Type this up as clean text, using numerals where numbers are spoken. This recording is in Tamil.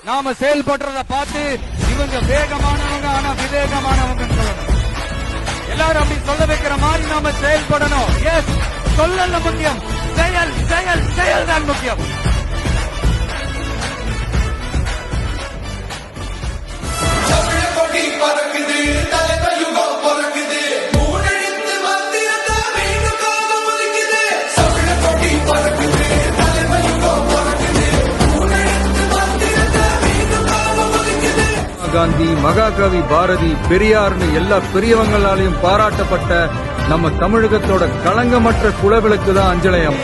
நாம செயல்படுறத பார்த்து இவங்க வேகமானவங்க ஆனா விவேகமானவங்க சொல்லணும். எல்லாரும் அப்படி சொல்ல வைக்கிற மாதிரி நாம செயல்படணும். எஸ், சொல்லல முக்கியம், செயல் செயல் செயல் தான் முக்கியம். காந்தி, மகாகவி பாரதி, பெரியார்னு எல்லா பெரியவங்களாலையும் பாராட்டப்பட்ட நம்ம தமிழகத்தோட களங்கமற்ற குலவிளக்கு தான் அஞ்சலயம்.